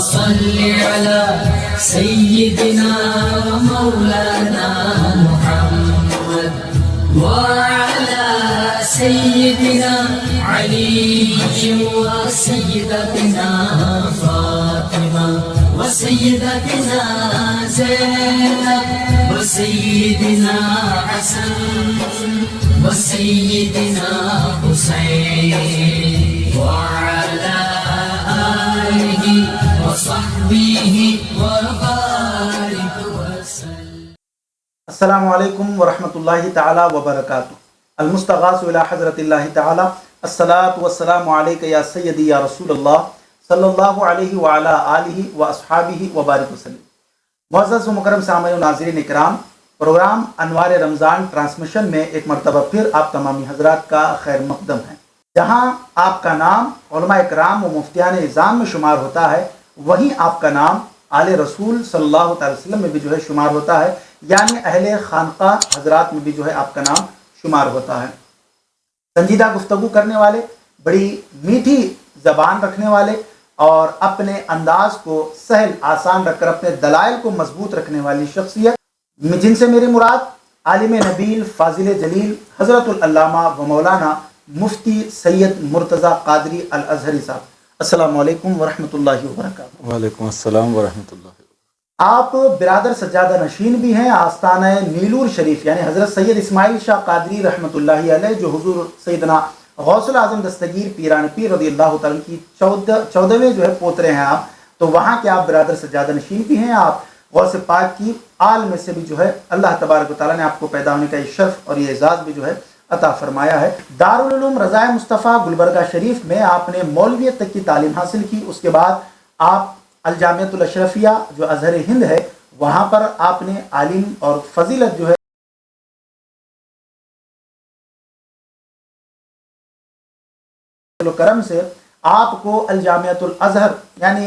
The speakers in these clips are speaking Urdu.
صل على سيدنا ومولانا محمد وعلى سيدنا علي وسيدتنا فاطمة وسيدتنا زينب وسيدنا حسن وسيدنا حسين وعلى آله وصحبه وبارك وسلم. السلام علیکم ورحمۃ اللہ تعالی وبرکاتہ. المستغاث الى حضرت اللہ تعالی الصلاۃ والسلام علیک یا سیدی یا رسول اللہ صلی اللہ علیہ وعلی آلہ واصحابہ وبارک وسلم. معزز و مکرم سامعین و ناظرین اکرام، پروگرام انوار رمضان ٹرانسمیشن میں ایک مرتبہ پھر آپ تمامی حضرات کا خیر مقدم ہے. جہاں آپ کا نام علماء اکرام و مفتیان اعظام میں شمار ہوتا ہے، وہیں آپ کا نام آل رسول صلی اللہ تعالی وسلم میں بھی جو ہے شمار ہوتا ہے، یعنی اہل خانقاہ حضرات میں بھی جو ہے آپ کا نام شمار ہوتا ہے. سنجیدہ گفتگو کرنے والے، بڑی میٹھی زبان رکھنے والے اور اپنے انداز کو سہل آسان رکھ کر اپنے دلائل کو مضبوط رکھنے والی شخصیت، جن سے میری مراد عالم نبیل فاضل جلیل حضرت العلامہ و مولانا مفتی سید مرتضیٰ قادری الازہری صاحب. السلام علیکم ورحمۃ اللہ وبرکاتہ. وعلیکم السلام ورحمۃ اللہ. آپ برادر سجادہ نشین بھی ہیں آستانہ نیلور شریف، یعنی حضرت سید اسماعیل شاہ قادری رحمۃ اللہ علیہ، جو حضور سیدنا غوث العظم دستگیر پیران پیر رضی اللہ تعالیٰ کی 14ویں جو ہے پوترے ہیں آپ، تو وہاں کے آپ برادر سجادہ نشین بھی ہیں. آپ غوث پاک کی آل میں سے بھی جو ہے اللہ تبارک و تعالیٰ نے آپ کو پیدا ہونے کا یہ شرف اور یہ اعزاز بھی جو ہے عطا فرمایا ہے. دارالعلوم رضائے مصطفیٰ گلبرگہ شریف میں آپ نے مولویت تک کی تعلیم حاصل کی. اس کے بعد آپ الجامعۃ الاشرفیہ جو اظہر ہند ہے، وہاں پر آپ نے عالم اور فضیلت جو ہے کرم سے آپ کو الجامعۃ الازہر یعنی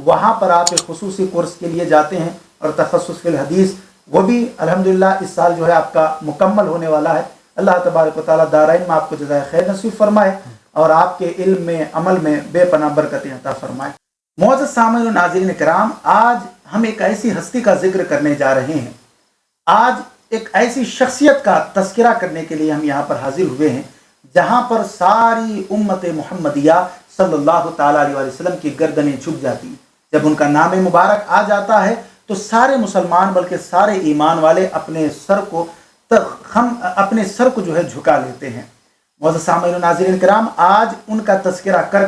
وہاں پر آپ ایک خصوصی کورس کے لیے جاتے ہیں اور تخصص فی الحدیث، وہ بھی الحمدللہ اس سال جو ہے آپ کا مکمل ہونے والا ہے. اللہ تبارک و تعالیٰ دارائن میں آپ کو جزائے خیر نصیب فرمائے اور آپ کے علم میں عمل میں بے پناہ برکتیں عطا فرمائے. معزز سامعین و ناظرین کرام، آج ہم ایک ایسی ہستی کا ذکر کرنے جا رہے ہیں. آج ایک ایسی شخصیت کا تذکرہ کرنے کے لیے ہم یہاں پر حاضر ہوئے ہیں جہاں پر ساری امت محمدیہ صلی اللہ تعالیٰ علیہ وسلم کی گردنیں جھک جاتی ہیں. جب ان کا نام مبارک آ جاتا ہے تو سارے مسلمان بلکہ سارے ایمان والے اپنے سر کو جو ہے جھکا لیتے ہیں. معزز سامعین و ناظرین کرام، آج ان کا تذکرہ کر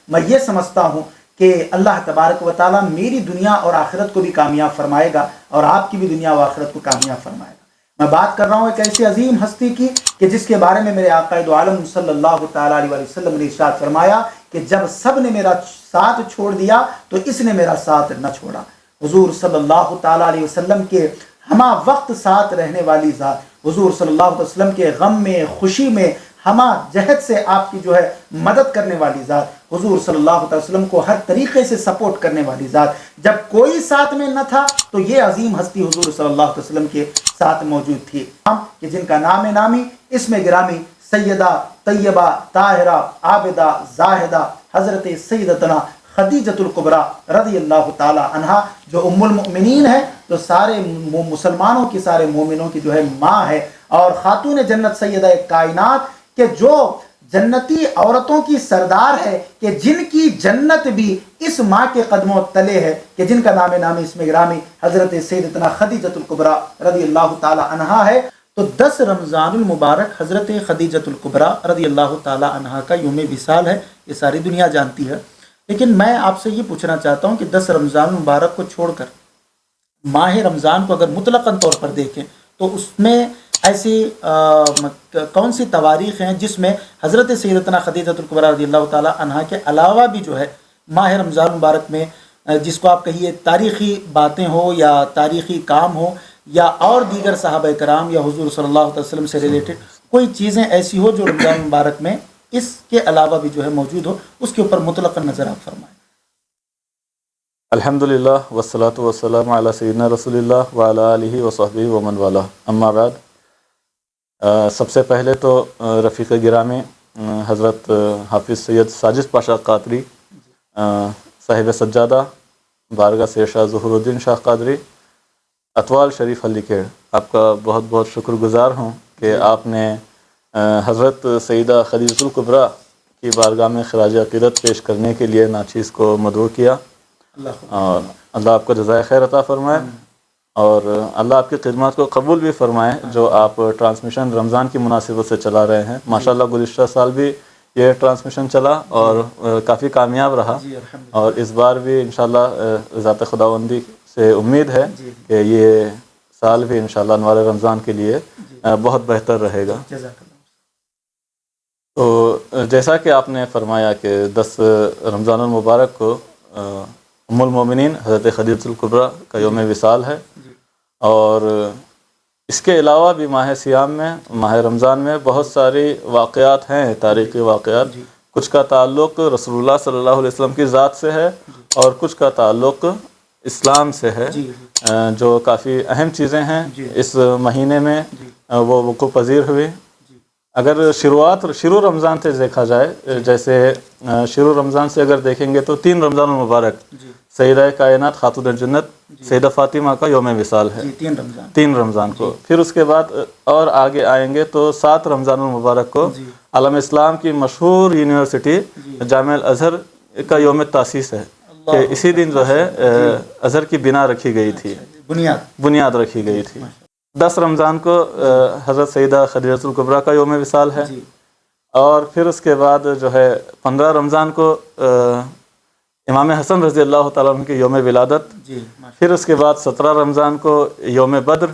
میں یہ سمجھتا ہوں کہ اللہ تبارک و تعالیٰ میری دنیا اور آخرت کو بھی کامیاب فرمائے گا اور آپ کی بھی دنیا و آخرت کو کامیاب فرمائے گا. میں بات کر رہا ہوں ایک ایسی عظیم ہستی کی کہ جس کے بارے میں میرے آقا دو عالم صلی اللہ تعالیٰ علیہ وسلم نے ارشاد فرمایا کہ جب سب نے میرا ساتھ چھوڑ دیا تو اس نے میرا ساتھ نہ چھوڑا. حضور صلی اللہ تعالیٰ علیہ وسلم کے ہمہ وقت ساتھ رہنے والی ذات، حضور صلی اللہ علیہ وسلم کے غم میں خوشی میں ہمہ جہت سے آپ کی جو ہے مدد کرنے والی ذات، حضور صلی اللہ علیہ وسلم کو ہر طریقے سے سپورٹ کرنے والی ذات، جب کوئی ساتھ میں نہ تھا تو یہ عظیم ہستی حضور صلی اللہ علیہ وسلم کے ساتھ موجود تھی، کہ جن کا نام نامی اسم گرامی سیدہ طیبہ طاہرہ عابدہ زاہدہ حضرت سیدتنا خدیجۃ الکبریٰ رضی اللہ تعالی عنہا، جو ام المؤمنین ہے، جو سارے مسلمانوں کی، سارے مومنوں کی جو ہے ماں ہے اور خاتون جنت سیدہ کائنات، کہ جو جنتی عورتوں کی سردار ہے، کہ جن کی جنت بھی اس ماں کے قدموں تلے ہے، کہ جن کا نام نامی اسم گرامی حضرت سیدتنا خدیجۃ الکبریٰ رضی اللہ تعالی عنہا ہے. تو 10 رمضان المبارک حضرت خدیجۃ الکبریٰ رضی اللہ تعالی عنہا کا یوم وصال ہے، یہ ساری دنیا جانتی ہے. لیکن میں آپ سے یہ پوچھنا چاہتا ہوں کہ 10 رمضان المبارک کو چھوڑ کر ماہ رمضان کو اگر مطلقاً طور پر دیکھیں تو اس میں ایسی کون سی تواریخ ہیں جس میں حضرت سیدتنا خدیجۃ الکبریٰ رضی اللہ تعالی عنہا کے علاوہ بھی جو ہے ماہ رمضان مبارک میں جس کو آپ کہیے تاریخی باتیں ہو یا تاریخی کام ہو یا اور دیگر صحابہ کرام یا حضور صلی اللہ علیہ وسلم سے ریلیٹڈ کوئی چیزیں ایسی ہو جو رمضان مبارک میں اس کے علاوہ بھی جو ہے موجود ہو، اس کے اوپر مطلقاً نظر آپ فرمائیں. الحمدللہ والصلاۃ والسلام علی سیدنا رسول اللہ وعلی آلہ وصحبہ ومن والہ. اما بعد، سب سے پہلے تو رفیق گرامی حضرت حافظ سید ساجد پاشا قادری صاحب سجادہ بارگاہ سے شاہ ظہور الدین شاہ قادری اطوال شریف علی کیڑ، آپ کا بہت بہت شکر گزار ہوں کہ آپ نے حضرت سیدہ خدیجۃ الکبریٰ کی بارگاہ میں خراج عقیدت پیش کرنے کے لیے ناچیز کو مدعو کیا، اور اللہ آپ کو جزائے خیر عطا فرمائے، اور اللہ آپ کی خدمات کو قبول بھی فرمائے جو آپ ٹرانسمیشن رمضان کی مناسبت سے چلا رہے ہیں۔ ماشاءاللہ گزشتہ سال بھی یہ ٹرانسمیشن چلا اور کافی کامیاب رہا، اور اس بار بھی انشاءاللہ ذات خداوندی سے امید ہے کہ یہ سال بھی انشاءاللہ انوار رمضان کے لیے بہت بہتر رہے گا۔ تو جیسا کہ آپ نے فرمایا کہ 10 رمضان المبارک کو ام المومنین حضرت خدیجۃ الکبریٰ کا یوم وصال ہے، اور اس کے علاوہ بھی ماہ سیام میں، ماہ رمضان میں بہت ساری واقعات ہیں، تاریخی واقعات، کچھ کا تعلق رسول اللہ صلی اللہ علیہ وسلم کی ذات سے ہے اور کچھ کا تعلق اسلام سے ہے، جو کافی اہم چیزیں ہیں اس مہینے میں وہ وقوع پذیر ہوئی۔ اگر شروع رمضان سے دیکھا جائے، جیسے شروع رمضان سے اگر دیکھیں گے تو 3 رمضان المبارک سیدہ کائنات خاتون جنت سیدہ فاطمہ کا یوم وصال ہے، 3 رمضان کو۔ پھر اس کے بعد اور آگے آئیں گے تو 7 رمضان المبارک کو عالم اسلام کی مشہور یونیورسٹی جامعہ الازہر کا یوم تاسیس ہے، کہ اسی دن جو ہے ازہر کی بنا رکھی گئی تھی، بنیاد رکھی گئی تھی۔ 10 رمضان کو حضرت سیدہ خدیجۃ الکبریٰ کا یوم وصال ہے، اور پھر اس کے بعد جو ہے 15 رمضان کو امام حسن رضی اللہ تعالیٰ عنہ کی یوم ولادت، پھر اس کے بعد 17 رمضان کو یوم بدر،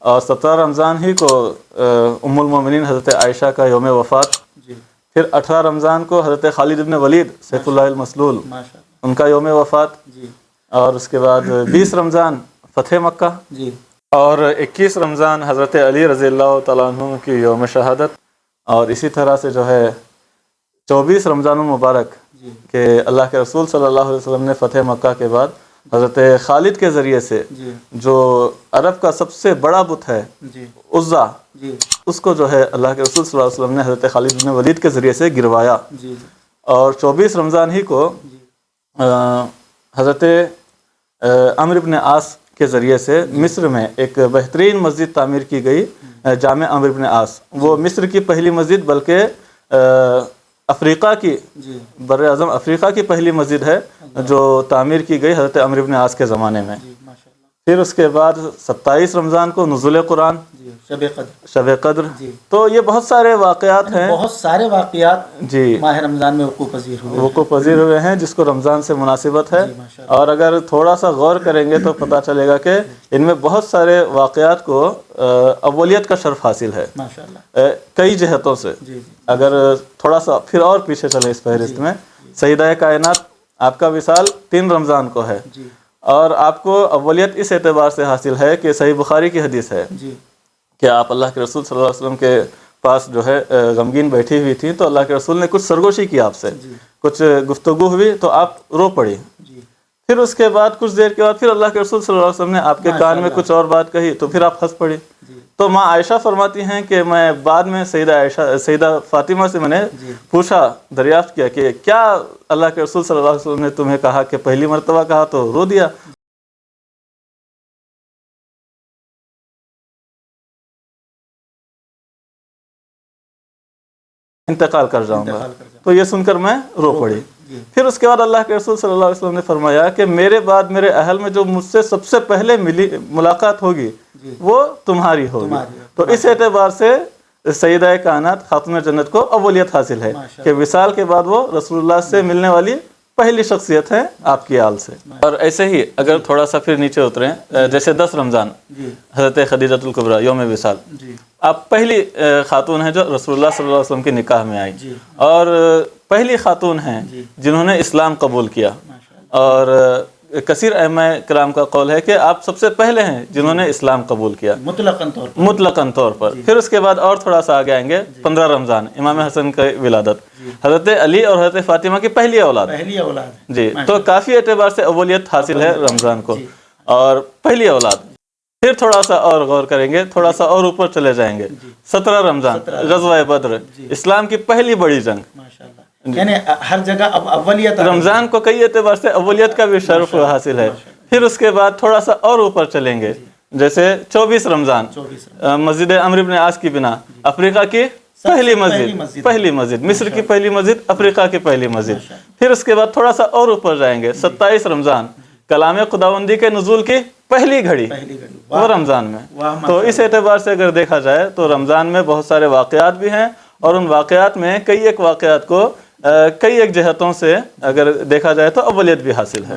اور 17 رمضان ہی کو ام المومنین حضرت عائشہ کا یوم وفات، پھر 18 رمضان کو حضرت خالد بن ولید سیف اللہ المسلول ان کا یوم وفات، اور اس کے بعد 20 رمضان فتح مکہ، اور 21 رمضان حضرت علی رضی اللہ تعالیٰ عنہ کی یوم شہادت، اور اسی طرح سے جو ہے 24 رمضان المبارک کہ اللہ کے رسول صلی اللہ علیہ وسلم نے فتح مکہ کے بعد حضرت خالد کے ذریعے سے جو عرب کا سب سے بڑا بت ہے عزا، اس کو جو ہے اللہ کے رسول صلی اللہ علیہ وسلم نے حضرت خالد بن ولید کے ذریعے سے گروایا، اور 24 رمضان ہی کو حضرت عمرو بن عاص کے ذریعے سے مصر میں ایک بہترین مسجد تعمیر کی گئی، جامع عمرو بن عاص، وہ مصر کی پہلی مسجد بلکہ افریقہ کی، بر اعظم افریقہ کی پہلی مسجد ہے جو تعمیر کی گئی حضرت عمرو بن عاص کے زمانے میں۔ پھر اس کے بعد 27 رمضان کو نزول قرآن، شب قدر، تو یہ بہت سارے واقعات ہیں، بہت سارے واقعات ماہ رمضان میں وقوع پذیر ہوئے ہیں جس کو رمضان سے مناسبت ہے، اور اگر تھوڑا سا غور کریں گے تو پتہ چلے گا کہ ان میں بہت سارے واقعات کو اولیت کا شرف حاصل ہے کئی جہتوں سے۔ اگر تھوڑا سا پھر اور پیچھے چلیں اس فہرست میں، سیدہ کائنات آپ کا وصال 3 رمضان کو ہے، اور آپ کو اولیت اس اعتبار سے حاصل ہے کہ صحیح بخاری کی حدیث ہے کہ آپ اللہ کے رسول صلی اللہ علیہ وسلم کے پاس جو ہے غمگین بیٹھی ہوئی تھیں، تو اللہ کے رسول نے کچھ سرگوشی کی آپ سے، کچھ گفتگو ہوئی تو آپ رو پڑی، پھر اس کے بعد کچھ دیر کے بعد پھر اللہ کے رسول صلی اللہ علیہ وسلم نے آپ کے کان میں کچھ اور بات کہی تو پھر آپ ہنس پڑی۔ تو ماں عائشہ فرماتی ہیں کہ میں بعد میں سیدہ فاطمہ سے میں نے پوچھا، دریافت کیا کہ کیا اللہ کے رسول صلی اللہ علیہ وسلم نے تمہیں کہا کہ پہلی مرتبہ کہا تو رو دیا؟ انتقال کر جاؤں گا، تو یہ سن کر میں رو پڑی۔ پھر اس کے بعد اللہ کے رسول صلی اللہ علیہ وسلم نے فرمایا کہ میرے بعد میرے اہل میں جو مجھ سے سب سے پہلے ملاقات ہوگی وہ تمہاری ہوگی، تو اس اعتبار سے سیدہ کائنات خاتون جنت کو اولیت حاصل ہے کہ وصال کے بعد وہ رسول اللہ سے ملنے والی پہلی شخصیت ہے آپ کی آل سے۔ اور ایسے ہی اگر تھوڑا سا پھر نیچے اتریں، جیسے 10 رمضان حضرت خدیجۃ الکبریٰ یوم وصال، آپ پہلی خاتون ہیں جو رسول اللہ صلی اللہ علیہ وسلم کے نکاح میں آئی، اور پہلی خاتون ہیں جنہوں نے اسلام قبول کیا، اور کثیر ائمہ کرام کا قول ہے کہ آپ سب سے پہلے ہیں جنہوں نے اسلام قبول کیا مطلقاً طور پر۔ پھر اس کے بعد اور تھوڑا سا آگے آئیں گے، 15 رمضان امام حسن کی ولادت، حضرت علی اور حضرت فاطمہ کی پہلی اولاد جی، تو کافی اعتبار سے اولیت حاصل ہے رمضان کو، اور پہلی اولاد پھر تھوڑا سا اور غور کریں گے، تھوڑا سا اور اوپر چلے جائیں گے، 17 رمضان غزوہ بدر، اسلام کی پہلی بڑی جنگ، ماشاءاللہ، یعنی ہر جگہ اب اولیت رمضان کو کئی اعتبار سے اولیت کا بھی شرف حاصل ہے۔ پھر اس کے بعد تھوڑا سا اور اوپر چلیں گے، جیسے 24 رمضان مسجد عمرو بن عاص کی بنا، افریقہ کی پہلی مسجد، مصر کی پہلی مسجد، افریقہ کی پہلی مسجد۔ پھر اس کے بعد تھوڑا سا اور اوپر جائیں گے، 27 رمضان کلام خداوندی کے نزول کی پہلی گھڑی، وہ رمضان میں۔ تو اس اعتبار سے اگر دیکھا جائے تو رمضان میں بہت سارے واقعات بھی ہیں، اور ان واقعات میں کئی ایک واقعات کو کئی ایک جہتوں سے اگر دیکھا جائے تو اولیت بھی حاصل ہے۔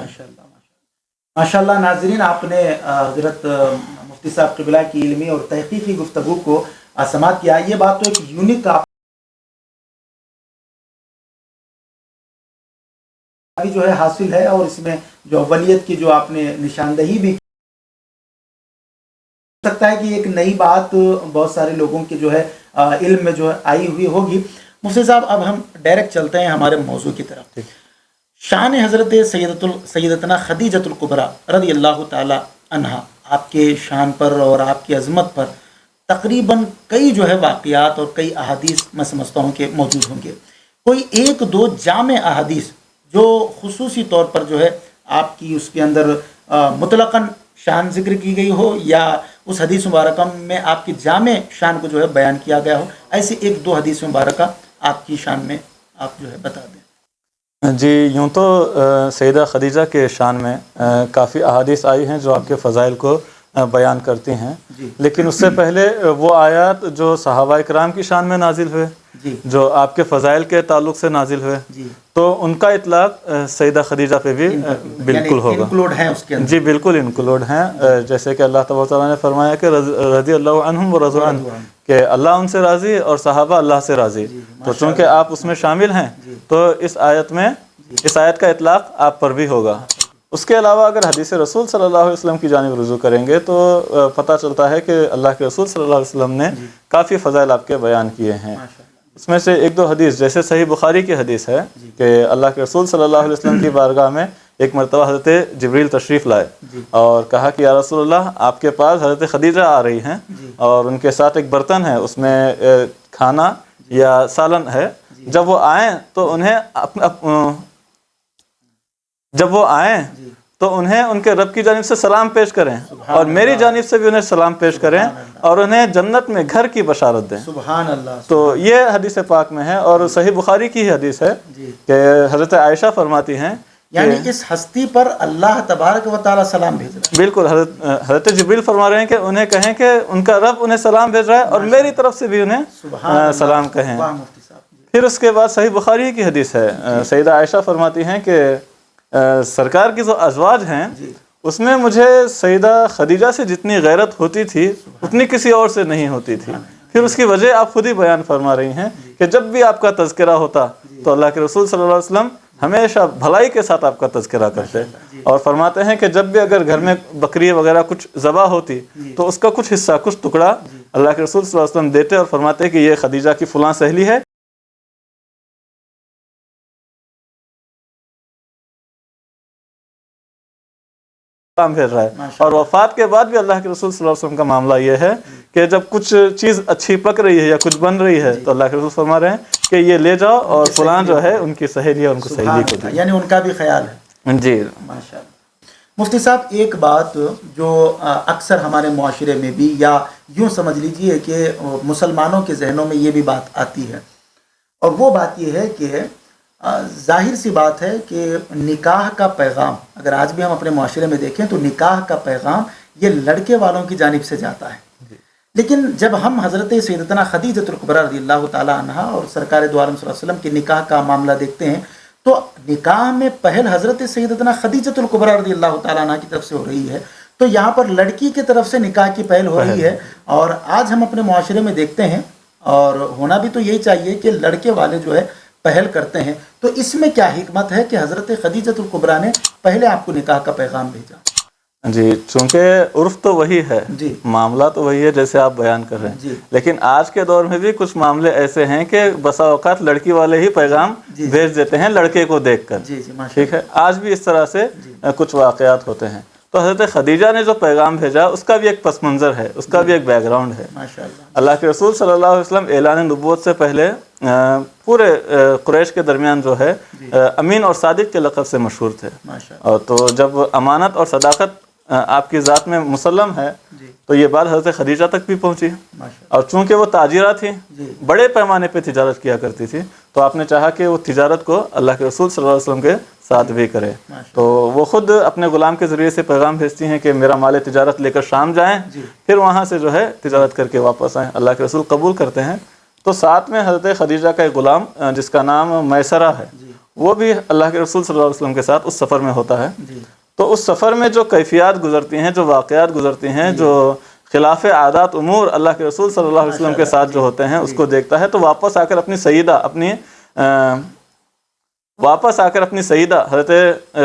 ماشاءاللہ ناظرین، آپ نے حضرت مفتی صاحب قبلہ کی علمی اور تحقیقی گفتگو کو سماعت کیا۔ یہ بات تو ایک یونیک جو ہے حاصل ہے، اور اس میں جو اولیت کی جو آپ نے نشاندہی بھی سکتا ہے کہ ایک نئی بات بہت سارے لوگوں کے جو ہے علم میں جو ہے آئی ہوئی ہوگی۔ مفتی صاحب، اب ہم ڈائریکٹ چلتے ہیں ہمارے موضوع کی طرف۔ شان حضرت سیدتنا خدیجۃ الکبریٰ رضی اللہ تعالی عنہا، آپ کے شان پر اور آپ کی عظمت پر تقریباً کئی جو ہے واقعات اور کئی احادیث میں سمجھتا ہوں کہ موجود ہوں گے۔ کوئی ایک دو جامع احادیث جو خصوصی طور پر جو ہے آپ کی اس کے اندر مطلقاً شان ذکر کی گئی ہو، یا اس حدیث مبارکہ میں آپ کی جامع شان کو جو ہے بیان کیا گیا ہو، ایسی ایک دو حدیث مبارکہ آپ کی شان میں آپ جو ہے بتا دیں۔ جی، یوں تو سیدہ خدیجہ کے شان میں کافی احادیث آئی ہیں جو آپ کے فضائل کو بیان کرتی ہیں، لیکن اس سے پہلے وہ آیات جو صحابہ کرام کی شان میں نازل ہوئے، جو آپ کے فضائل کے تعلق سے نازل ہوئے، تو ان کا اطلاق سیدہ خدیجہ پہ بھی بالکل ہوگا، انکلوڈ ہیں اس کے اندر۔ جی بالکل انکلوڈ ہیں، جیسے کہ اللہ تبارک و تعالیٰ نے فرمایا کہ رضی اللہ عنہم و رضوا عنہ، کہ اللہ ان سے راضی اور صحابہ اللہ سے راضی، تو چونکہ آپ اس میں شامل ہیں تو اس آیت کا اطلاق آپ پر بھی ہوگا۔ اس کے علاوہ اگر حدیث رسول صلی اللہ علیہ وسلم کی جانب رجوع کریں گے تو پتہ چلتا ہے کہ اللہ کے رسول صلی اللہ علیہ وسلم نے کافی فضائل آپ کے بیان کیے ہیں۔ اس میں سے ایک دو حدیث، جیسے صحیح بخاری کی حدیث ہے کہ اللہ کے رسول صلی اللہ علیہ وسلم کی بارگاہ میں ایک مرتبہ حضرت جبریل تشریف لائے اور کہا کہ یا رسول اللہ، آپ کے پاس حضرت خدیجہ آ رہی ہیں اور ان کے ساتھ ایک برتن ہے، اس میں کھانا یا سالن ہے، جب وہ آئیں تو انہیں ان کے رب کی جانب سے سلام پیش کریں، اور میری جانب سے بھی انہیں سلام پیش کریں، اور انہیں جنت میں گھر کی بشارت دیں۔ سبحان اللہ۔ تو یہ حدیث پاک میں ہے، اور صحیح بخاری کی ہی حدیث ہے کہ حضرت عائشہ فرماتی ہیں، یعنی اس ہستی پر اللہ تبارک و تعالی سلام بھیج رہا ہے۔ بالکل، حضرت جبریل فرما رہے ہیں کہ انہیں کہیں کہ ان کا رب انہیں سلام بھیج رہا ہے، اور میری طرف سے بھی انہیں سلام کہیں۔ پھر اس کے بعد صحیح بخاری کی حدیث ہے، سیدہ عائشہ فرماتی ہیں کہ سرکار کی جو ازواج ہیں اس میں مجھے سیدہ خدیجہ سے جتنی غیرت ہوتی تھی اتنی کسی اور سے نہیں ہوتی تھی۔ پھر اس کی وجہ آپ خود ہی بیان فرما رہی ہیں کہ جب بھی آپ کا تذکرہ ہوتا تو اللہ کے رسول صلی اللہ علیہ وسلم ہمیشہ بھلائی کے ساتھ آپ کا تذکرہ کرتے، اور فرماتے ہیں کہ جب بھی اگر گھر میں بکری وغیرہ کچھ ذبح ہوتی تو اس کا کچھ حصہ، کچھ ٹکڑا اللہ کے رسول صلی اللہ علیہ وسلم دیتے، اور فرماتے کہ یہ خدیجہ کی فلاں سہیلی ہے، بھیج رہا ہے۔ اور وفات کے بعد بھی اللہ کے رسول صلی اللہ علیہ وسلم کا معاملہ یہ ہے کہ جب کچھ چیز اچھی پک رہی ہے یا کچھ بن رہی ہے تو اللہ کے رسول فرما رہے ہیں کہ یہ لے جاؤ اور فلاں جو ہے ان کی سہیلی ہے، ان کو سہیلی کو دیں، یعنی ان کا بھی خیال ہے۔ جی ماشاءاللہ۔ مفتی صاحب، ایک بات جو اکثر ہمارے معاشرے میں بھی، یا یوں سمجھ لیجئے کہ مسلمانوں کے ذہنوں میں یہ بھی بات آتی ہے، اور وہ بات یہ ہے کہ ظاہر سی بات ہے کہ نکاح کا پیغام اگر آج بھی ہم اپنے معاشرے میں دیکھیں تو نکاح کا پیغام یہ لڑکے والوں کی جانب سے جاتا ہے، لیکن جب ہم حضرت سیدتنا خدیجۃ الکبریٰ رضی اللہ تعالی عنہا اور سرکار دو عالم صلی اللہ علیہ وسلم کے نکاح کا معاملہ دیکھتے ہیں تو نکاح میں پہل حضرت سیدتنا خدیجۃ الکبریٰ رضی اللہ تعالی عنہا کی طرف سے ہو رہی ہے، تو یہاں پر لڑکی کی طرف سے نکاح کی پہل ہو رہی ہے، اور آج ہم اپنے معاشرے میں دیکھتے ہیں، اور ہونا بھی تو یہی چاہیے کہ لڑکے والے جو ہے پہل کرتے ہیں، تو اس میں کیا حکمت ہے کہ حضرت خدیجۃ الکبریٰ نے پہلے آپ کو نکاح کا پیغام بھیجا؟ جی، چونکہ عرف تو وہی ہے، جی، معاملہ تو وہی ہے جیسے آپ بیان کر رہے ہیں، جی، لیکن آج کے دور میں بھی کچھ معاملے ایسے ہیں کہ بسا اوقات لڑکی والے ہی پیغام بھیج دیتے ہیں لڑکے کو دیکھ کر، جی جی، ٹھیک ہے، آج بھی اس طرح سے کچھ واقعات ہوتے ہیں۔ تو حضرت خدیجہ نے جو پیغام بھیجا اس کا بھی ایک پس منظر ہے، اس کا بھی ایک بیک گراؤنڈ ہے۔ ماشاءاللہ۔ اللہ کے رسول صلی اللہ علیہ وسلم اعلان نبوت سے پہلے پورے قریش کے درمیان جو ہے امین اور صادق کے لقب سے مشہور تھے، ماشاءاللہ۔ اور تو جب امانت اور صداقت آپ کی ذات میں مسلم ہے جی تو یہ بات حضرت خدیجہ تک بھی پہنچی، ماشاءاللہ۔ اور چونکہ وہ تاجرہ تھی، جی بڑے پیمانے پہ تجارت کیا کرتی تھی، تو آپ نے چاہا کہ وہ تجارت کو اللہ کے رسول صلی اللہ علیہ وسلم کے ساتھ بھی کرے، ماشاءاللہ۔ تو وہ خود اپنے غلام کے ذریعے سے پیغام بھیجتی ہیں کہ میرا مال تجارت لے کر شام جائیں، جی پھر وہاں سے جو ہے تجارت کر کے واپس آئیں۔ اللہ کے رسول قبول کرتے ہیں، تو ساتھ میں حضرت خدیجہ کا ایک غلام جس کا نام میسرہ ہے، جی وہ بھی اللہ کے رسول صلی اللہ علیہ وسلم کے ساتھ اس سفر میں ہوتا ہے۔ جی تو اس سفر میں جو کیفیات گزرتی ہیں، جو واقعات گزرتی ہیں، جو خلاف عادات امور اللہ کے رسول صلی اللہ علیہ وسلم کے ساتھ جو ہوتے ہیں اس کو دیکھتا ہے، تو واپس آ کر اپنی سیدہ حضرت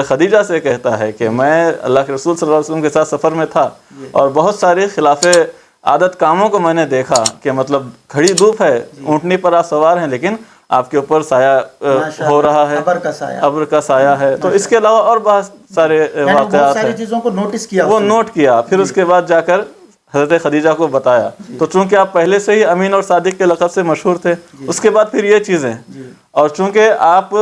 خدیجہ سے کہتا ہے کہ میں اللہ کے رسول صلی اللہ علیہ وسلم کے ساتھ سفر میں تھا اور بہت ساری خلاف عادت کاموں کو میں نے دیکھا، کہ مطلب کھڑی دھوپ ہے، اونٹنی پر آپ سوار ہیں، لیکن آپ کے اوپر سایہ ہو رہا ہے، ابر کا سایہ، ابر کا سایہ ہے۔ تو اس کے علاوہ اور بہت سارے یعنی بہت واقعات ساری ہیں، چیزوں کو نوٹس کیا وہ نوٹ کیا، پھر اس کے بعد جا کر حضرت خدیجہ کو بتایا۔ تو چونکہ آپ پہلے سے ہی امین اور صادق کے لقب سے مشہور تھے، اس کے بعد پھر یہ چیزیں، جی اور چونکہ آپ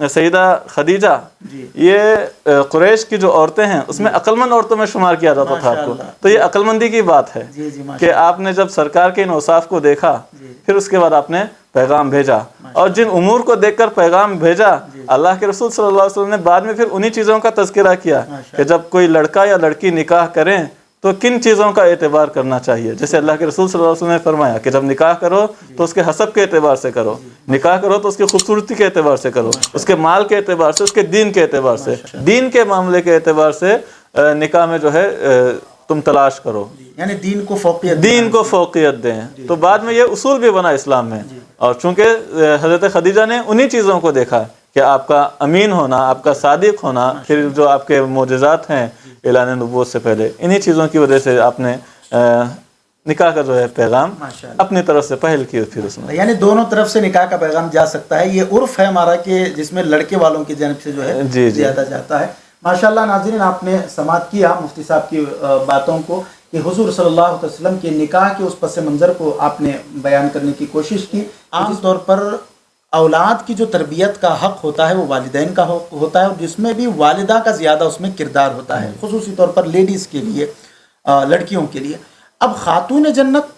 سیدہ خدیجہ جی یہ قریش کی جو عورتیں ہیں اس میں عقل مند عورتوں میں شمار کیا جاتا تھا آپ کو، ماشاءاللہ۔ تو یہ عقل مندی کی بات ہے جی جی کہ آپ نے جب سرکار کے ان اوصاف کو دیکھا، جی پھر اس کے بعد آپ نے پیغام بھیجا، اور جن امور کو دیکھ کر پیغام بھیجا، اللہ کے رسول صلی اللہ علیہ وسلم نے بعد میں پھر انہی چیزوں کا تذکرہ کیا کہ جب کوئی لڑکا یا لڑکی نکاح کریں تو کن چیزوں کا اعتبار کرنا چاہیے۔ جیسے اللہ کے رسول صلی اللہ علیہ وسلم نے فرمایا کہ جب نکاح کرو تو اس کے حسب کے اعتبار سے کرو، نکاح کرو تو اس کی خوبصورتی کے اعتبار سے کرو، اس کے مال کے اعتبار سے، اس کے دین کے اعتبار سے، دین کے معاملے کے اعتبار سے نکاح میں جو ہے تم تلاش کرو، یعنی دین کو فوقیت، دین کو فوقیت دیں۔ تو بعد میں یہ اصول بھی بنا اسلام میں، اور چونکہ حضرت خدیجہ نے انہی چیزوں کو دیکھا کہ آپ کا امین ہونا، آپ کا صادق ہونا، پھر جو آپ کے معجزات ہیں اعلان نبوت سے پہلے، انہی چیزوں کی وجہ سے آپ نے نکاح کا جو ہے پیغام ماشاءاللہ، اپنی طرف سے پہل کی، پھر اس میں یعنی دونوں طرف سے نکاح کا پیغام جا سکتا ہے۔ یہ عرف ہے ہمارا کہ جس میں لڑکے والوں کی جانب سے جو ہے جی زیادہ جاتا ہے۔ ماشاءاللہ ناظرین، آپ نے سماعت کیا مفتی صاحب کی باتوں کو کہ حضور صلی اللہ علیہ وسلم کے نکاح کے اس پس منظر کو آپ نے بیان کرنے کی کوشش کی۔ عام طور پر اولاد کی جو تربیت کا حق ہوتا ہے وہ والدین کا ہوتا ہے، اور جس میں بھی والدہ کا زیادہ اس میں کردار ہوتا ہے، خصوصی طور پر لیڈیز کے لیے، لڑکیوں کے لیے۔ اب خاتون جنت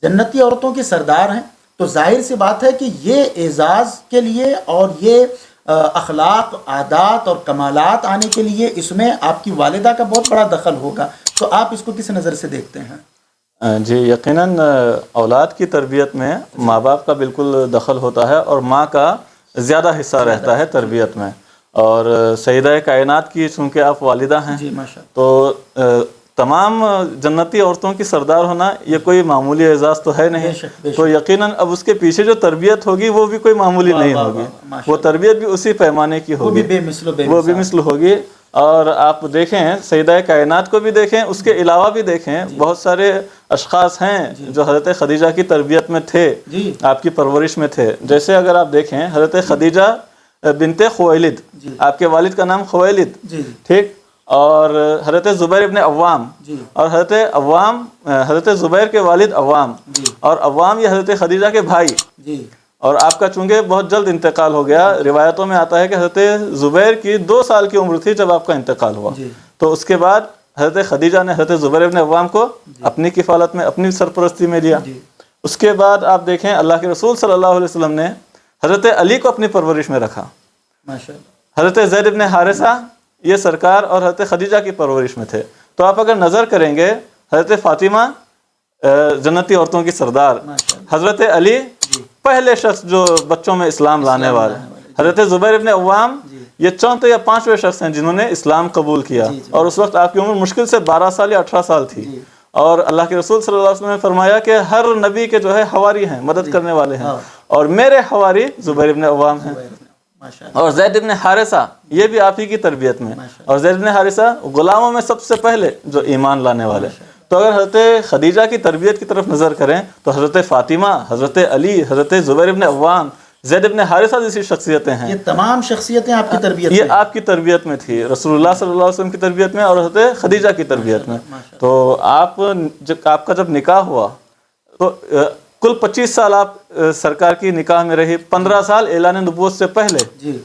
جنتی عورتوں کے سردار ہیں، تو ظاہر سی بات ہے کہ یہ اعزاز کے لیے اور یہ اخلاق، عادات اور کمالات آنے کے لیے اس میں آپ کی والدہ کا بہت بڑا دخل ہوگا، تو آپ اس کو کس نظر سے دیکھتے ہیں؟ جی یقیناً اولاد کی تربیت میں ماں باپ کا بالکل دخل ہوتا ہے، اور ماں کا زیادہ حصہ رہتا ہے تربیت میں، اور سیدہ کائنات کی چونکہ آپ والدہ ہیں، جی ماشاءاللہ، تو تمام جنتی عورتوں کی سردار ہونا یہ کوئی معمولی اعزاز تو ہے نہیں، بے شک، تو یقیناً اب اس کے پیچھے جو تربیت ہوگی وہ بھی کوئی معمولی نہیں ہوگی، وہ تربیت بھی اسی پیمانے کی وہ بھی ہوگی، بے مثل و بے وہ بھی مثل ہوگی۔ اور آپ دیکھیں سیدہ کائنات کو بھی دیکھیں، اس کے علاوہ بھی دیکھیں، بہت سارے اشخاص ہیں جو حضرت خدیجہ کی تربیت میں تھے، جی آپ کی پرورش میں تھے۔ جیسے اگر آپ دیکھیں حضرت خدیجہ بنت خویلد، آپ کے والد کا نام خویلد، جی ٹھیک، اور حضرت زبیر ابن عوام، جی اور حضرت زبیر کے والد عوام، جی اور عوام یہ حضرت خدیجہ کے بھائی، جی اور آپ کا چونکہ بہت جلد انتقال ہو گیا، روایتوں میں آتا ہے کہ حضرت زبیر کی 2 سال کی عمر تھی جب آپ کا انتقال ہوا، جی تو اس کے بعد حضرت خدیجہ نے حضرت زبیر ابن عوام کو اپنی کفالت میں، اپنی سرپرستی میں لیا۔ جی اس کے بعد آپ دیکھیں اللہ کے رسول صلی اللہ علیہ وسلم نے حضرت علی کو اپنی پرورش میں رکھا، ماشاءاللہ، حضرت زید ابن حارثہ یہ سرکار اور حضرت خدیجہ کی پرورش میں تھے۔ تو آپ اگر نظر کریں گے حضرت فاطمہ جنتی عورتوں کی سردار، ماشاءاللہ، حضرت علی پہلے شخص جو بچوں میں اسلام لانے والے، حضرت زبیر ابن عوام یہ 4 یا 5ویں شخص ہیں جنہوں نے اسلام قبول کیا، اور اس وقت آپ کی عمر مشکل سے 12 سال یا 18 سال تھی، اور اللہ کے رسول صلی اللہ علیہ وسلم نے فرمایا کہ ہر نبی کے جو ہے حواری ہیں، مدد کرنے والے ہیں، اور میرے حواری زبیر ابن عوام ہیں، ماشاءاللہ، اور زید ابن حارثہ یہ بھی آپ ہی کی تربیت میں، اور زید ابن حارثہ غلاموں میں سب سے پہلے جو ایمان لانے والے۔ تو اگر حضرت خدیجہ کی تربیت کی طرف نظر کریں تو حضرت فاطمہ، حضرت علی، حضرت زبیر ابن عوام زید ابن حارثہ جیسی شخصیتیں ہیں. یہ تمام شخصیتیں آپ کی تربیت یہ میں آپ کی تربیت میں تھی، رسول اللہ صلی اللہ علیہ وسلم کی تربیت میں اور حضرت خدیجہ کی تربیت میں. تو آپ کا جب نکاح ہوا تو کل 25 سال آپ سرکار کی نکاح میں رہی، 15 سال اعلان نبوت سے پہلے جی،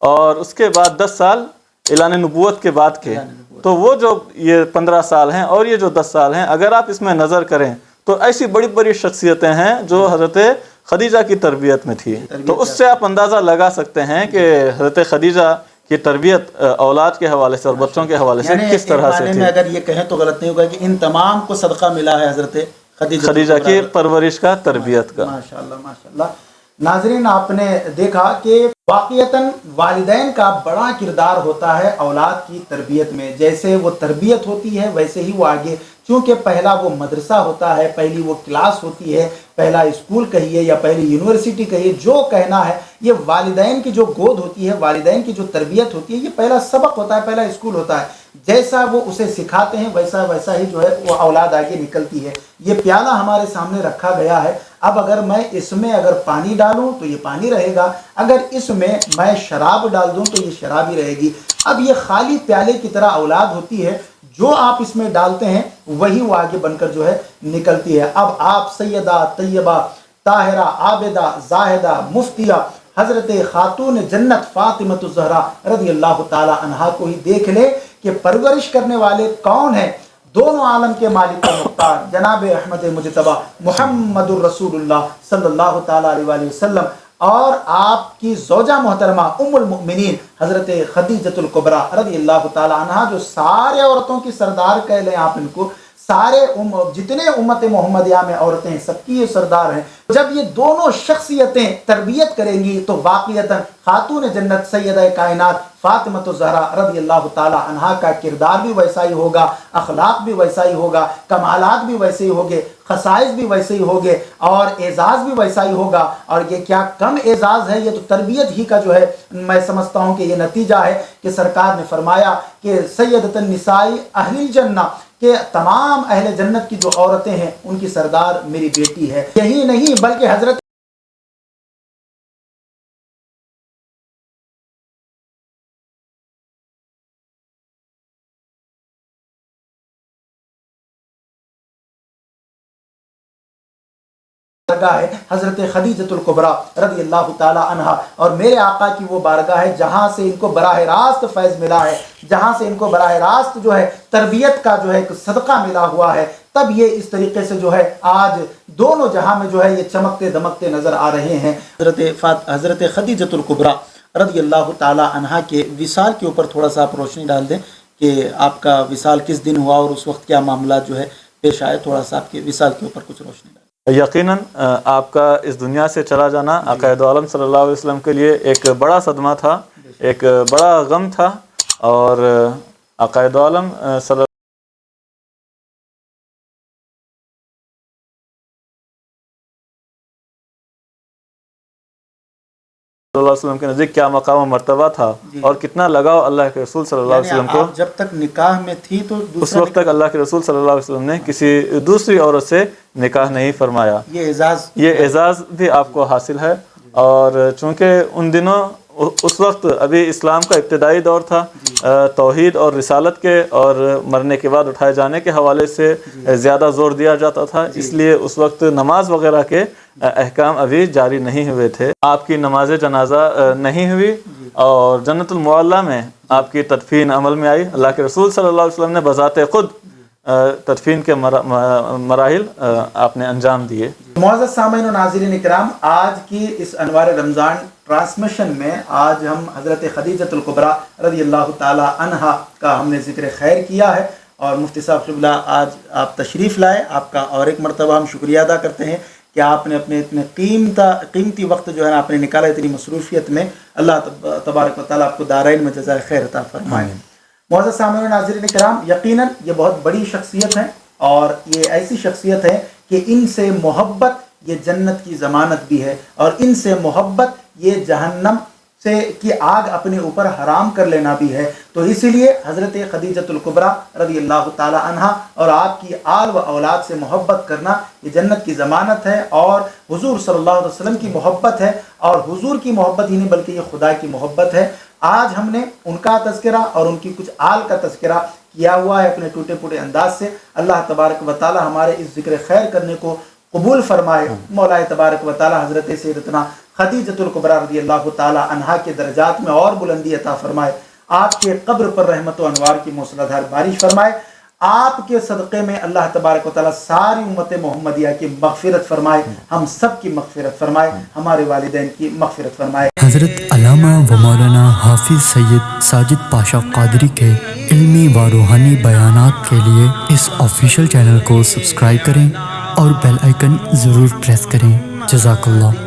اور اس کے بعد 10 سال اعلان نبوت کے بعد کے. تو وہ جو یہ 15 سال ہیں اور یہ جو 10 سال ہیں، اگر آپ اس میں نظر کریں تو ایسی بڑی بڑی شخصیتیں ہیں جو حضرت خدیجہ کی تربیت میں تھی. تو اس سے آپ اندازہ لگا سکتے ہیں کہ حضرت خدیجہ کی تربیت اولاد کے حوالے سے اور بچوں کے حوالے سے کس طرح سے تھی. میں اگر یہ کہیں تو غلط نہیں ہوگا کہ ان تمام کو صدقہ ملا ہے حضرت خدیجہ کی پرورش کا، تربیت کا. ماشاءاللہ ماشاءاللہ. ناظرین، آپ نے دیکھا کہ واقعتاً والدین کا بڑا کردار ہوتا ہے اولاد کی تربیت میں. جیسے وہ تربیت ہوتی ہے ویسے ہی وہ آگے، چونکہ پہلا وہ مدرسہ ہوتا ہے، پہلی وہ کلاس ہوتی ہے، پہلا اسکول کہیے یا پہلی یونیورسٹی کہیے، جو کہنا ہے یہ والدین کی جو گود ہوتی ہے، والدین کی جو تربیت ہوتی ہے، یہ پہلا سبق ہوتا ہے، پہلا اسکول ہوتا ہے. جیسا وہ اسے سکھاتے ہیں ویسا ہی جو ہے وہ اولاد آگے نکلتی ہے. یہ پیالہ ہمارے سامنے رکھا گیا ہے. اب اگر میں اس میں اگر پانی ڈالوں تو یہ پانی رہے گا، اگر اس میں میں شراب ڈال دوں تو یہ شراب ہی رہے گی. اب یہ خالی پیالے کی طرح اولاد ہوتی ہے، جو آپ اس میں ڈالتے ہیں وہی وہ آگے بن کر جو ہے نکلتی ہے. اب آپ سیدہ طیبہ طاہرہ عابدہ زاہدہ مفتیہ حضرت خاتون جنت فاطمہ الزہرا رضی اللہ تعالی عنہا کو ہی دیکھ لے کہ پرورش کرنے والے کون ہیں. دونوں عالم کے مالک و مختار جناب احمد مجتبی محمد الرسول اللہ صلی اللہ تعالی علیہ وآلہ وسلم اور آپ کی زوجہ محترمہ ام المؤمنین حضرت خدیجۃ الکبریٰ رضی اللہ تعالی عنہا، جو سارے عورتوں کی سردار کہہ لیں آپ ان کو، سارے جتنے امت محمدیہ میں عورتیں ہیں سب کی یہ سردار ہیں. جب یہ دونوں شخصیتیں تربیت کریں گی تو واقعتاً خاتون جنت سیدہ کائنات فاطمہ الزہرا رضی اللہ تعالی عنہا کا کردار بھی ویسا ہی ہوگا، اخلاق بھی ویسا ہی ہوگا، کمالات بھی ویسے ہی ہوگے، خصائص بھی ویسے ہی ہوگے اور اعزاز بھی ویسا ہی ہوگا. اور یہ کیا کم اعزاز ہے، یہ تو تربیت ہی کا جو ہے میں سمجھتا ہوں کہ یہ نتیجہ ہے کہ سرکار نے فرمایا کہ سیدۃ النساء اہل الجنہ، کہ تمام اہل جنت کی جو عورتیں ہیں ان کی سردار میری بیٹی ہے. یہی نہیں بلکہ حضرت بارگاہ ہے حضرت خدیجۃ الکبریٰ رضی اللہ تعالی عنہا، اور میرے آقا کی وہ بارگاہ ہے جہاں سے ان کو براہ راست فیض ملا ہے، جہاں سے ان کو براہ راست جو ہے تربیت کا جو ہے ایک صدقہ ملا ہوا ہے. تب یہ اس طریقے سے جو ہے آج دونوں جہاں میں جو ہے یہ چمکتے دمکتے نظر آ رہے ہیں. حضرت خدیجۃ الکبریٰ رضی اللہ تعالی عنہا کے وصال کے اوپر تھوڑا سا آپ روشنی ڈال دیں کہ آپ کا وصال کس دن ہوا اور اس وقت کیا معاملات جو ہے پیش آئے. تھوڑا سا آپ کے وصال کے اوپر کچھ روشنی ڈالیں. یقیناً آپ کا اس دنیا سے چلا جانا عقائد عالم صلی اللہ علیہ وسلم کے لیے ایک بڑا صدمہ تھا، ایک بڑا غم تھا. اور عقائد عالم صلی اللہ علیہ وسلم کے نزدیک کیا مقام و مرتبہ تھا اور کتنا لگاؤ اللہ کے رسول صلی اللہ علیہ وسلم کو. جب تک نکاح میں تھی تو اس وقت تک اللہ کے رسول صلی اللہ علیہ وسلم نے کسی دوسری عورت سے نکاح نہیں فرمایا. یہ اعزاز بھی آپ کو حاصل ہے. اور چونکہ ان دنوں اس وقت ابھی اسلام کا ابتدائی دور تھا، توحید اور رسالت کے اور مرنے کے بعد اٹھائے جانے کے حوالے سے زیادہ زور دیا جاتا تھا، اس لیے اس وقت نماز وغیرہ کے احکام ابھی جاری نہیں ہوئے تھے. آپ کی نماز جنازہ نہیں ہوئی اور جنت المعلیٰ میں آپ کی تدفین عمل میں آئی. اللہ کے رسول صلی اللہ علیہ وسلم نے بذات خود تدفین کے مراحل آپ نے انجام دیے. معزز سامعین و ناظرین اکرام، آج کی اس انوار رمضان ٹرانسمیشن میں آج ہم حضرت خدیجۃ الکبریٰ رضی اللہ تعالی عنہا کا ہم نے ذکر خیر کیا ہے. اور مفتی صاحب قبلہ آج آپ تشریف لائے، آپ کا اور ایک مرتبہ ہم شکریہ ادا کرتے ہیں کہ آپ نے اپنے اتنے قیمتی وقت جو ہے آپ نے نکالا اتنی مصروفیت میں. اللہ تبارک و تعالیٰ آپ کو دارین میں جزائے خیر عطا فرمائے. معزز سامعین و ناظرین کرام، یقیناً یہ بہت بڑی شخصیت ہے اور یہ ایسی شخصیت ہے کہ ان سے محبت یہ جنت کی ضمانت بھی ہے اور ان سے محبت یہ جہنم سے کی آگ اپنے اوپر حرام کر لینا بھی ہے۔ تو اسی لیے حضرت خدیجۃ الکبریٰ رضی اللہ تعالی عنہا اور آپ کی آل و اولاد سے محبت کرنا یہ جنت کی ضمانت ہے، اور حضور صلی اللہ علیہ وسلم کی محبت ہے، اور حضور کی محبت ہی نہیں بلکہ یہ خدا کی محبت ہے۔ آج ہم نے ان کا تذکرہ اور ان کی کچھ آل کا تذکرہ کیا ہوا ہے اپنے ٹوٹے پھوٹے انداز سے۔ اللہ تبارک و تعالی ہمارے اس ذکر خیر کرنے کو قبول فرمائے۔ مولا تبارک و تعالی حضرت سیدتنا خدیجۃ الکبریٰ رضی اللہ تعالی عنہا کے درجات میں اور بلندی عطا فرمائے، آپ کے قبر پر رحمت و انوار کی موسلادھار بارش فرمائے، آپ کے صدقے میں اللہ تبارک و تعالی ساری امت محمدیہ کی مغفرت فرمائے، ہم سب کی مغفرت فرمائے، ہمارے والدین کی مغفرت فرمائے۔ حضرت علامہ و مولانا حافظ سید ساجد پاشا قادری کے علمی و روحانی بیانات کے لیے اس آفیشیل چینل کو سبسکرائب کریں اور بیل آئیکن ضرور پریس کریں۔ جزاک اللہ۔